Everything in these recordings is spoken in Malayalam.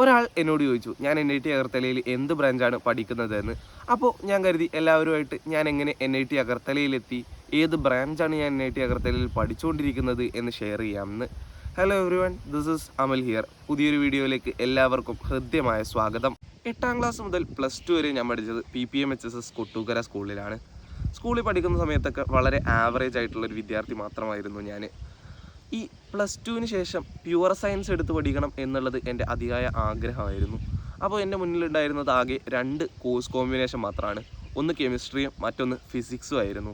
ഒരാൾ എന്നോട് ചോദിച്ചു ഞാൻ NIT അഗർത്തലയിൽ എന്ത് ബ്രാഞ്ചാണ് പഠിക്കുന്നതെന്ന്. അപ്പോൾ ഞാൻ കരുതി എല്ലാവരുമായിട്ട് ഞാൻ എങ്ങനെ NIT അഗർത്തലയിലെത്തി, ഏത് ബ്രാഞ്ചാണ് ഞാൻ NIT അഗർത്തലയിൽ പഠിച്ചുകൊണ്ടിരിക്കുന്നത് എന്ന് ഷെയർ ചെയ്യാമെന്ന്. Hello everyone, this is Amal here. പുതിയൊരു വീഡിയോയിലേക്ക് എല്ലാവർക്കും ഹൃദ്യമായ സ്വാഗതം. 8ാം ക്ലാസ് മുതൽ +2 വരെ ഞാൻ പഠിച്ചത് PPMHSS കൊട്ടൂക്കര സ്കൂളിലാണ്. സ്കൂളിൽ പഠിക്കുന്ന സമയത്തൊക്കെ വളരെ ആവറേജ് ആയിട്ടുള്ളൊരു വിദ്യാർത്ഥി മാത്രമായിരുന്നു ഞാൻ. ഈ +2-ന് ശേഷം പ്യുവർ സയൻസ് എടുത്ത് പഠിക്കണം എന്നുള്ളത് എൻ്റെ അതിയായ ആഗ്രഹമായിരുന്നു. അപ്പോൾ എൻ്റെ മുന്നിലുണ്ടായിരുന്നത് ആകെ 2 കോഴ്സ് കോമ്പിനേഷൻ മാത്രമാണ്. ഒന്ന് കെമിസ്ട്രിയും മറ്റൊന്ന് ഫിസിക്സും ആയിരുന്നു.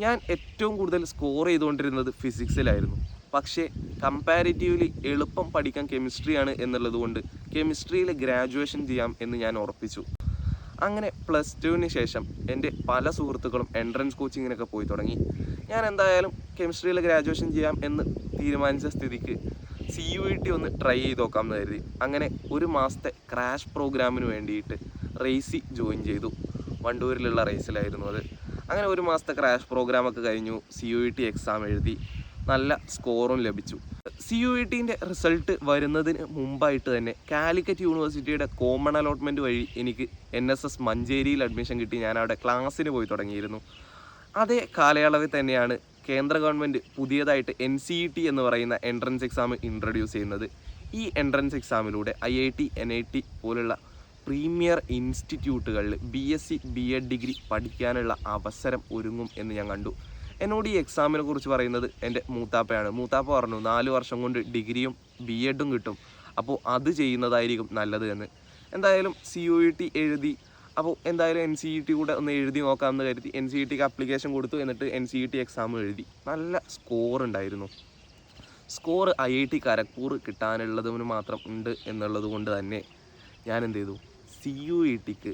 ഞാൻ ഏറ്റവും കൂടുതൽ സ്കോർ ചെയ്തുകൊണ്ടിരുന്നത് ഫിസിക്സിലായിരുന്നു. പക്ഷേ കമ്പാരിറ്റീവ്ലി എളുപ്പം പഠിക്കാൻ കെമിസ്ട്രിയാണ് എന്നുള്ളത് കൊണ്ട് കെമിസ്ട്രിയിൽ ഗ്രാജുവേഷൻ ചെയ്യാം എന്ന് ഞാൻ ഉറപ്പിച്ചു. അങ്ങനെ +2-ന് ശേഷം എൻ്റെ പല സുഹൃത്തുക്കളും എൻട്രൻസ് കോച്ചിങ്ങിനൊക്കെ പോയി തുടങ്ങി. ഞാൻ എന്തായാലും കെമിസ്ട്രിയിൽ ഗ്രാജുവേഷൻ ചെയ്യാം എന്ന് തീരുമാനിച്ച സ്ഥിതിക്ക് CUET ഒന്ന് ട്രൈ ചെയ്ത് നോക്കാമെന്ന് കരുതി. അങ്ങനെ ഒരു മാസത്തെ ക്രാഷ് പ്രോഗ്രാമിന് വേണ്ടിയിട്ട് റേസി ജോയിൻ ചെയ്തു. വണ്ടൂരിലുള്ള റേസിലായിരുന്നു അത്. അങ്ങനെ ഒരു മാസത്തെ ക്രാഷ് പ്രോഗ്രാമൊക്കെ കഴിഞ്ഞു. CUET എക്സാം എഴുതി, നല്ല സ്കോറും ലഭിച്ചു. CUET-ൻ്റെ റിസൾട്ട് വരുന്നതിന് മുമ്പായിട്ട് തന്നെ കാലിക്കറ്റ് യൂണിവേഴ്സിറ്റിയുടെ കോമൺ അലോട്ട്മെൻറ്റ് വഴി എനിക്ക് NSS മഞ്ചേരിയിൽ അഡ്മിഷൻ കിട്ടി. ഞാൻ അവിടെ ക്ലാസ്സിന് പോയി തുടങ്ങിയിരുന്നു. അതേ കാലയളവിൽ തന്നെയാണ് കേന്ദ്ര ഗവൺമെൻറ് പുതിയതായിട്ട് NCET എന്ന് പറയുന്ന എൻട്രൻസ് എക്സാം ഇൻട്രൊഡ്യൂസ് ചെയ്യുന്നത്. ഈ എൻട്രൻസ് എക്സാമിലൂടെ IIT, NIT പോലുള്ള പ്രീമിയർ ഇൻസ്റ്റിറ്റ്യൂട്ടുകളിൽ BSc B.Ed ഡിഗ്രി പഠിക്കാനുള്ള അവസരം ഒരുങ്ങും എന്ന് ഞാൻ കണ്ടു. എന്നോട് ഈ എക്സാമിനെ കുറിച്ച് പറയുന്നത് എൻ്റെ മൂത്താപ്പയാണ്. മൂത്താപ്പ പറഞ്ഞു 4 വർഷം കൊണ്ട് ഡിഗ്രിയും B.Edഉം കിട്ടും, അപ്പോൾ അത് ചെയ്യുന്നതായിരിക്കും നല്ലത് എന്ന്. എന്തായാലും CUET എഴുതി. അപ്പോൾ എന്തായാലും NCET കൂടെ ഒന്ന് എഴുതി നോക്കാമെന്ന് കരുതി NCETക്ക് അപ്ലിക്കേഷൻ കൊടുത്തു. എന്നിട്ട് NCET എക്സാം എഴുതി. നല്ല സ്കോർ ഉണ്ടായിരുന്നു. സ്കോർ IIT ഖരഗ്പൂർ കിട്ടാനുള്ളതിന് മാത്രം ഉണ്ട് എന്നുള്ളത് കൊണ്ട് തന്നെ ഞാൻ എന്ത് ചെയ്തു, CUETക്ക്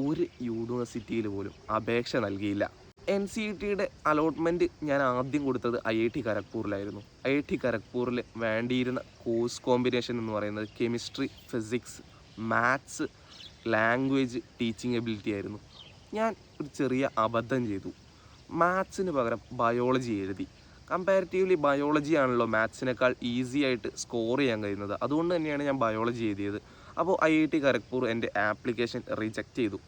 ഒരു യൂണിവേഴ്സിറ്റിയിൽ പോലും അപേക്ഷ നൽകിയില്ല. NCETയുടെ അലോട്ട്മെൻറ്റ് ഞാൻ ആദ്യം കൊടുത്തത് IIT ഖരഗ്പൂരിലായിരുന്നു. IIT ഖരഗ്പൂരിൽ വേണ്ടിയിരുന്ന കോഴ്സ് കോമ്പിനേഷൻ എന്ന് പറയുന്നത് chemistry, physics, maths, language, teaching ability ആയിരുന്നു. ഞാൻ ഒരു ചെറിയ അബദ്ധം ചെയ്തു. മാത്സിന് പകരം ബയോളജി എഴുതി. കമ്പാരിറ്റീവ്ലി ബയോളജി ആണല്ലോ മാത്സിനേക്കാൾ ഈസി ആയിട്ട് സ്കോർ ചെയ്യാൻ കഴിയുന്നത്. അതുകൊണ്ട് തന്നെയാണ് ഞാൻ ബയോളജി എഴുതിയത്. അപ്പോൾ IIT ഖരഗ്പൂർ എൻ്റെ ആപ്ലിക്കേഷൻ റിജക്റ്റ് ചെയ്തു.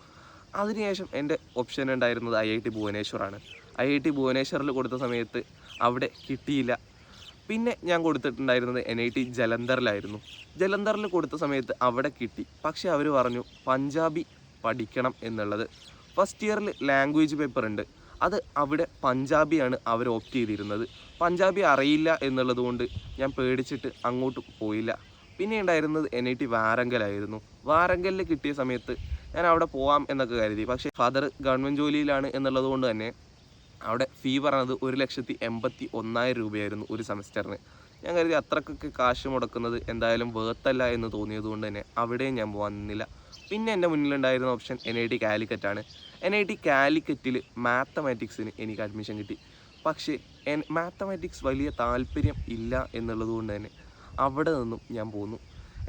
അതിനുശേഷം എൻ്റെ ഓപ്ഷൻ ഉണ്ടായിരുന്നത് IIT ഭുവനേശ്വറാണ്. IIT ഭുവനേശ്വറിൽ കൊടുത്ത സമയത്ത് അവിടെ കിട്ടിയില്ല. പിന്നെ ഞാൻ കൊടുത്തിട്ടുണ്ടായിരുന്നത് NIT ജലന്ധറിലായിരുന്നു. ജലന്ധറിൽ കൊടുത്ത സമയത്ത് അവിടെ കിട്ടി. പക്ഷേ അവർ പറഞ്ഞു പഞ്ചാബി പഠിക്കണം എന്നുള്ളത്. ഫസ്റ്റ് ഇയറിൽ ലാംഗ്വേജ് പേപ്പർ ഉണ്ട്, അത് അവിടെ പഞ്ചാബിയാണ് അവർ ഓപ്റ്റ് ചെയ്തിരുന്നത്. പഞ്ചാബി അറിയില്ല എന്നുള്ളത് കൊണ്ട് ഞാൻ പേടിച്ചിട്ട് അങ്ങോട്ട് പോയില്ല. പിന്നെ ഉണ്ടായിരുന്നത് NIT വാരങ്കലായിരുന്നു. വാരങ്കലിൽ കിട്ടിയ സമയത്ത് ഞാൻ അവിടെ പോവാം എന്നൊക്കെ കരുതി. പക്ഷേ ഫാദർ ഗവൺമെൻറ് ജോലിയിലാണ് എന്നുള്ളത് കൊണ്ട് തന്നെ അവിടെ ഫീ പറഞ്ഞത് 1,81,000 രൂപയായിരുന്നു ഒരു സെമസ്റ്ററിന്. ഞാൻ കരുതി അത്രക്കൊക്കെ കാശ് മുടക്കുന്നത് എന്തായാലും വേർത്തല്ല എന്ന് തോന്നിയത് കൊണ്ട് തന്നെ അവിടെയും ഞാൻ പോകാൻ നിന്നില്ല. പിന്നെ എൻ്റെ മുന്നിലുണ്ടായിരുന്ന ഓപ്ഷൻ NIT കാലിക്കറ്റാണ്. NIT കാലിക്കറ്റിൽ മാത്തമാറ്റിക്സിന് എനിക്ക് അഡ്മിഷൻ കിട്ടി. പക്ഷേ മാത്തമാറ്റിക്സ് വലിയ താല്പര്യം ഇല്ല എന്നുള്ളത് കൊണ്ട് തന്നെ അവിടെ നിന്നും ഞാൻ പോന്നു.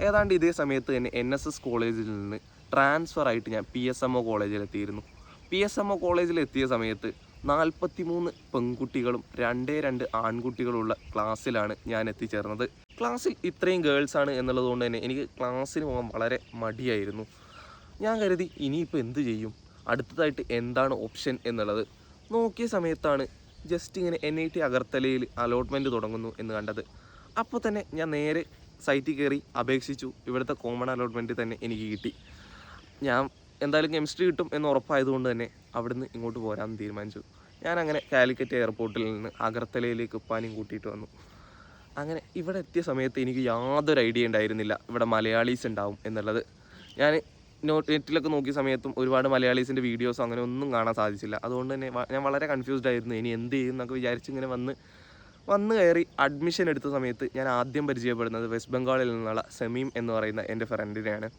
ഏതാണ്ട് ഇതേ സമയത്ത് തന്നെ NSS കോളേജിൽ നിന്ന് ട്രാൻസ്ഫർ ആയിട്ട് ഞാൻ PSMO കോളേജിലെത്തിയിരുന്നു. PSMO കോളേജിലെത്തിയ സമയത്ത് 43 പെൺകുട്ടികളും 2 ആൺകുട്ടികളുള്ള ക്ലാസ്സിലാണ് ഞാൻ എത്തിച്ചേർന്നത്. ക്ലാസ്സിൽ ഇത്രയും ഗേൾസാണ് എന്നുള്ളത് കൊണ്ട് തന്നെ എനിക്ക് ക്ലാസ്സിന് പോകാൻ വളരെ മടിയായിരുന്നു. ഞാൻ കരുതി ഇനിയിപ്പോൾ എന്ത് ചെയ്യും, അടുത്തതായിട്ട് എന്താണ് ഓപ്ഷൻ എന്നുള്ളത് നോക്കിയ സമയത്താണ് ജസ്റ്റ് ഇങ്ങനെ NIT അഗർത്തലയിൽ അലോട്ട്മെൻറ്റ് തുടങ്ങുന്നു എന്ന് കണ്ടത്. അപ്പോൾ തന്നെ ഞാൻ നേരെ സൈറ്റിൽ കയറി അപേക്ഷിച്ചു. ഇവിടുത്തെ കോമൺ അലോട്ട്മെൻറ്റ് തന്നെ എനിക്ക് കിട്ടി. ഞാൻ എന്തായാലും കെമിസ്ട്രി കിട്ടും എന്ന് ഉറപ്പായതുകൊണ്ട് തന്നെ അവിടുന്ന് ഇങ്ങോട്ട് പോരാമെന്ന് തീരുമാനിച്ചു. ഞാൻ അങ്ങനെ കാലിക്കറ്റ് എയർപോർട്ടിൽ നിന്ന് അഗർത്തലയിലേക്ക് ഉപ്പാനെയും കൂട്ടിയിട്ട് വന്നു. അങ്ങനെ ഇവിടെ എത്തിയ സമയത്ത് എനിക്ക് യാതൊരു ഐഡിയ ഉണ്ടായിരുന്നില്ല ഇവിടെ മലയാളീസ് ഉണ്ടാവും എന്നുള്ളത്. ഞാൻ നെറ്റിലൊക്കെ നോക്കിയ സമയത്തും ഒരുപാട് മലയാളീസിൻ്റെ വീഡിയോസ് അങ്ങനെ ഒന്നും കാണാൻ സാധിച്ചില്ല. അതുകൊണ്ട് തന്നെ ഞാൻ വളരെ കൺഫ്യൂസ്ഡ് ആയിരുന്നു. ഇനി എന്ത് ചെയ്യും എന്നൊക്കെ വിചാരിച്ചിങ്ങനെ വന്ന് കയറി അഡ്മിഷൻ എടുത്ത സമയത്ത് ഞാൻ ആദ്യം പരിചയപ്പെടുന്നത് വെസ്റ്റ് ബംഗാളിൽ നിന്നുള്ള സമീം എന്ന് പറയുന്ന എൻ്റെ ഫ്രണ്ടിനെയാണ്.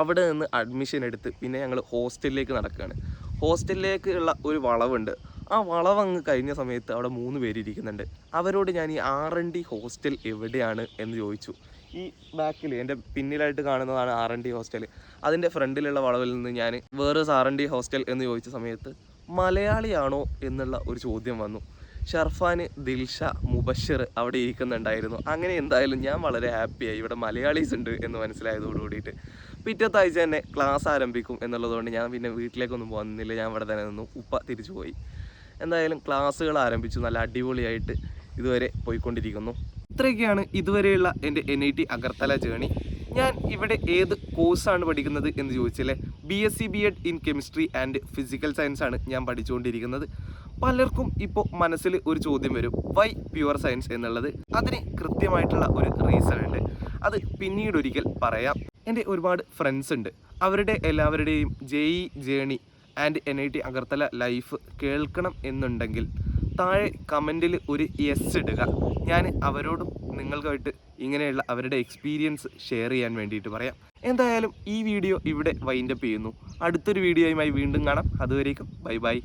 അവിടെ നിന്ന് അഡ്മിഷൻ എടുത്ത് പിന്നെ ഞങ്ങൾ ഹോസ്റ്റലിലേക്ക് നടക്കുകയാണ്. ഹോസ്റ്റലിലേക്കുള്ള ഒരു വളവുണ്ട്. ആ വളവ് അങ്ങ് കഴിഞ്ഞ സമയത്ത് അവിടെ 3 പേര് ഇരിക്കുന്നുണ്ട്. അവരോട് ഞാൻ ഈ R&D ഹോസ്റ്റൽ എവിടെയാണ് എന്ന് ചോദിച്ചു. ഈ ബാക്കിൽ എൻ്റെ പിന്നിലായിട്ട് കാണുന്നതാണ് R&D ഹോസ്റ്റൽ. അതിൻ്റെ ഫ്രണ്ടിലുള്ള വളവിൽ നിന്ന് ഞാൻ വേറെ R&D ഹോസ്റ്റൽ എന്ന് ചോദിച്ച സമയത്ത് മലയാളിയാണോ എന്നുള്ള ഒരു ചോദ്യം വന്നു. ഷർഫാൻ, ദിൽഷ, മുബഷിർ അവിടെ ഇരിക്കുന്നുണ്ടായിരുന്നു. അങ്ങനെ എന്തായാലും ഞാൻ വളരെ ഹാപ്പിയായി, ഇവിടെ മലയാളീസ് ഉണ്ട് എന്ന് മനസ്സിലായതോട് കൂടിയിട്ട്. പിറ്റത്തെ ആഴ്ച തന്നെ ക്ലാസ് ആരംഭിക്കും എന്നുള്ളതുകൊണ്ട് ഞാൻ പിന്നെ വീട്ടിലേക്കൊന്നും പോകുന്നില്ല, ഞാൻ ഇവിടെ തന്നെ നിന്നു. ഉപ്പ തിരിച്ചു പോയി. എന്തായാലും ക്ലാസ്സുകൾ ആരംഭിച്ചു, നല്ല അടിപൊളിയായിട്ട് ഇതുവരെ പോയിക്കൊണ്ടിരിക്കുന്നു. ഇത്രയൊക്കെയാണ് ഇതുവരെയുള്ള എൻ്റെ NIT അഗർത്തല ജേണി. ഞാൻ ഇവിടെ ഏത് കോഴ്സാണ് പഠിക്കുന്നത് എന്ന് ചോദിച്ചാലേ BSc B.Ed in chemistry and physical science ആണ് ഞാൻ പഠിച്ചുകൊണ്ടിരിക്കുന്നത്. പലർക്കും ഇപ്പോൾ മനസ്സിൽ ഒരു ചോദ്യം വരും, വൈ പ്യുവർ സയൻസ് എന്നുള്ളത്. അതിന് കൃത്യമായിട്ടുള്ള ഒരു റീസൺ ഉണ്ട്, അത് പിന്നീട് ഒരിക്കൽ പറയാം. എൻ്റെ ഒരുപാട് ഫ്രണ്ട്സ് ഉണ്ട്, അവരുടെ എല്ലാവരുടെയും JEE journey and NIT Agartala life കേൾക്കണം എന്നുണ്ടെങ്കിൽ താഴെ കമൻറ്റിൽ ഒരു യെസ് ഇടുക. ഞാൻ അവരോടും നിങ്ങൾക്കായിട്ട് ഇങ്ങനെയുള്ള അവരുടെ എക്സ്പീരിയൻസ് ഷെയർ ചെയ്യാൻ വേണ്ടിയിട്ട് പറയാം. എന്തായാലും ഈ വീഡിയോ ഇവിടെ വൈൻഡപ്പ് ചെയ്യുന്നു. അടുത്തൊരു വീഡിയോയുമായി വീണ്ടും കാണാം. അതുവരേക്കും ബൈ ബൈ.